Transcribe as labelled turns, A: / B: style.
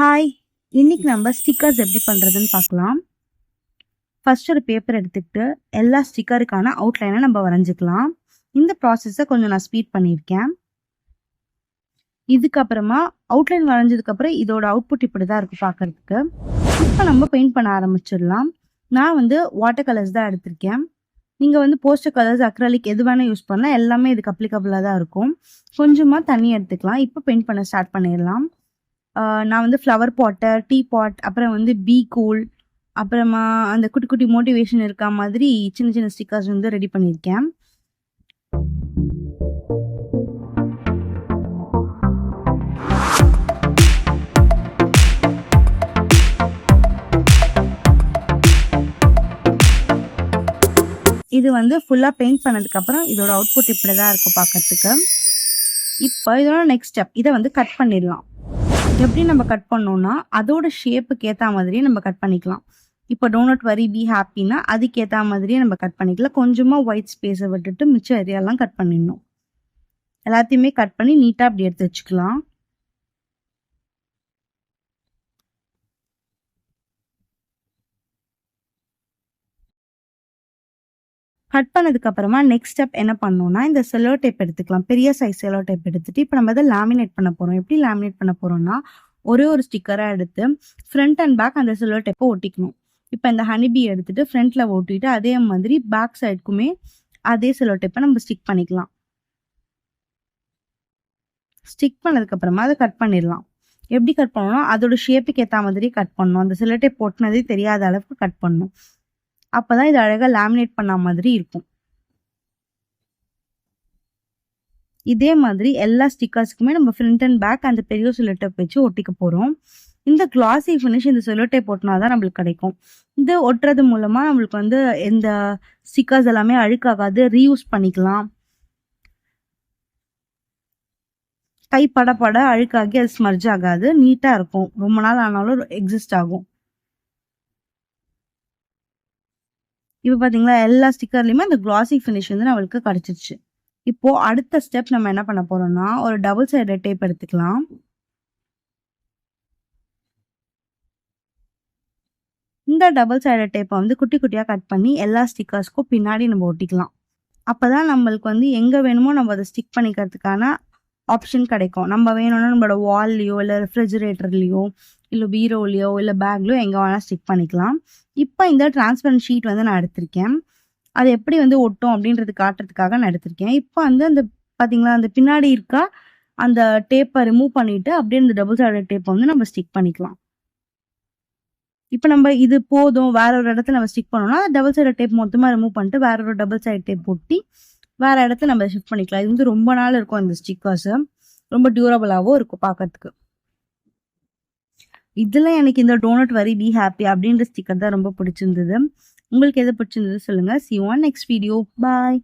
A: Hi! இன்னைக்கு நம்ம stickers எப்படி பண்றதுன்னு பார்க்கலாம். ஃபர்ஸ்ட் ஒரு பேப்பர் எடுத்துக்கிட்டு, எல்லா ஸ்டிக்கருக்கான அவுட்லைன நம்ம வரைஞ்சுக்கலாம். இந்த ப்ராசஸ கொஞ்சம் நான் ஸ்பீட் பண்ணியிருக்கேன். இதுக்கப்புறமா அவுட்லைன் வரைஞ்சதுக்கப்புறம் இதோட அவுட்புட் இப்படிதான் இருக்கும் பார்க்கறதுக்கு. இப்ப நம்ம பெயிண்ட் பண்ண ஆரம்பிச்சிடலாம். நான் வாட்டர் கலர்ஸ் தான் எடுத்திருக்கேன். நீங்க போஸ்டர் கலர்ஸ், அக்ரிலிக் எது வேணா யூஸ் பண்ணலாம். எல்லாமே இதுக்கு அப்ளிகபிளா தான் இருக்கும். கொஞ்சமா தண்ணி எடுத்துக்கலாம். இப்ப பெயிண்ட் பண்ண ஸ்டார்ட் பண்ணிடலாம். நான் ஃப்ளவர் பாட்டு, டீ பாட், அப்புறம் பி கூல், அப்புறமா அந்த குட்டி குட்டி மோட்டிவேஷன் இருக்கா மாதிரி சின்ன சின்ன ஸ்டிக்கர்ஸ் ரெடி பண்ணியிருக்கேன். இது ஃபுல்லா பெயிண்ட் பண்ணதுக்கப்புறம் இதோட அவுட்புட் இப்படி தான் இருக்கும் பார்க்கறதுக்கு. இப்போ இதோட நெக்ஸ்ட் ஸ்டெப், இதை கட் பண்ணிடலாம். எப்படி நம்ம கட் பண்ணோம்னா, அதோட ஷேப்புக்கு ஏற்ற மாதிரியே நம்ம கட் பண்ணிக்கலாம். இப்போ டோனட் வரி பி ஹாப்பின்னா அதுக்கு ஏற்ற மாதிரியே நம்ம கட் பண்ணிக்கலாம். கொஞ்சமாக ஒயிட் ஸ்பேஸை விட்டுட்டு மிச்ச ஏரியாலாம் கட் பண்ணிடணும். எல்லாத்தையுமே கட் பண்ணி நீட்டாக அப்படி எடுத்து வச்சுக்கலாம். கட் பண்ணதுக்கு அப்புறமா நெக்ஸ்ட் ஸ்டெப் என்ன பண்ணணும்னா, இந்த செல்லோ டேப் எடுத்துக்கலாம். பெரிய சைஸ் செல்லோ டேப் எடுத்துட்டு இப்போ நம்ம லேமினேட் பண்ண போறோம். எப்படி லேமினேட் பண்ண போறோம்னா, ஒரே ஒரு ஸ்டிக்கரா எடுத்து ஃப்ரண்ட் அண்ட் பேக் அந்த செல்லோ டேப்பை ஒட்டிக்கணும். இப்போ இந்த ஹனிபி எடுத்துட்டு ஃப்ரண்ட்ல ஒட்டிட்டு அதே மாதிரி பேக் சைடுக்குமே அதே செல்லோ டேப்பை நம்ம ஸ்டிக் பண்ணிக்கலாம். ஸ்டிக் பண்ணதுக்கு அப்புறமா அதை கட் பண்ணிடலாம். எப்படி கட் பண்ணணும்னா, அதோட ஷேப்புக்கு ஏற்ற மாதிரி கட் பண்ணணும். அந்த செல்லோ டேப் ஒட்டினதே தெரியாத அளவுக்கு கட் பண்ணணும். அப்பதான் இது அழகா லேமினேட் பண்ண மாதிரி இருக்கும். இதே மாதிரி எல்லா ஸ்டிக்கர்ஸ்க்குமே நம்ம ஃப்ரண்ட் அண்ட் பேக் அந்த பெரிய செல்லோ டேப் வச்சு ஒட்டிக்க போறோம். இந்த கிளாசி ஃபினிஷ் இந்த செல்லோ டேப் ஒட்டினாதான் நம்மளுக்கு கிடைக்கும். இது ஒட்டுறது மூலமா நம்மளுக்கு இந்த ஸ்டிக்கர்ஸ் எல்லாமே அழுக்காகாது, ரீயூஸ் பண்ணிக்கலாம். கை பட பட அழுக்காகி அது ஸ்மர்ஜ் ஆகாது, நீட்டா இருக்கும். ரொம்ப நாள் ஆனாலும் எக்ஸிஸ்ட் ஆகும். இப்போ பார்த்தீங்களா, எல்லா ஸ்டிக்கர்லையுமே அந்த கிளாசி ஃபினிஷ் நம்மளுக்கு கிடைச்சிருச்சு. இப்போ அடுத்த ஸ்டெப் நம்ம என்ன பண்ண போறோம்னா, ஒரு டபுள் சைடட் டேப் எடுத்துக்கலாம். இந்த டபுள் சைடட் டேப்பை குட்டி குட்டியா கட் பண்ணி எல்லா ஸ்டிக்கர்ஸ்க்கும் பின்னாடி நம்ம ஒட்டிக்கலாம். அப்பதான் நம்மளுக்கு எங்க வேணுமோ நம்ம அதை ஸ்டிக் பண்ணிக்கிறதுக்கான ஆப்ஷன் கிடைக்கும். நம்ம வேணும்னா நம்மளோட வால்லையோ இல்லை ரெஃப்ரிஜரேட்டர்லையோ இல்லை பீரோலையோ இல்லை பேக்லையோ எங்கே வேணால் ஸ்டிக் பண்ணிக்கலாம். இப்போ இந்த டிரான்ஸ்பரண்ட் ஷீட் நான் எடுத்திருக்கேன். அது எப்படி ஒட்டும் அப்படின்றது காட்டுறதுக்காக நான் எடுத்திருக்கேன். இப்போ அந்த பார்த்தீங்களா, அந்த பின்னாடி இருக்கா அந்த டேப்பை ரிமூவ் பண்ணிட்டு அப்படியே இந்த டபுள் சைடட் டேப்பை நம்ம ஸ்டிக் பண்ணிக்கலாம். இப்போ நம்ம இது போதும், வேற ஒரு இடத்துல நம்ம ஸ்டிக் பண்ணோம்னா டபுள் சைடட் டேப் மொத்தமாக ரிமூவ் பண்ணிட்டு வேற ஒரு டபுள் சைட் டேப் ஒட்டி வேற இடத்துல நம்ம ஷிஃப்ட் பண்ணிக்கலாம். இது ரொம்ப நாள் இருக்கும். இந்த ஸ்டிக்கர்ஸ் ரொம்ப டியூரபிளாகவும் இருக்கும் பார்க்கறதுக்கு. இதுல எனக்கு இந்த டோனட் வரி பி ஹாப்பி அப்படின்ற ஸ்டிக்கர் தான் ரொம்ப பிடிச்சிருந்தது. உங்களுக்கு எது பிடிச்சிருந்தது சொல்லுங்க. See you on next video. Bye.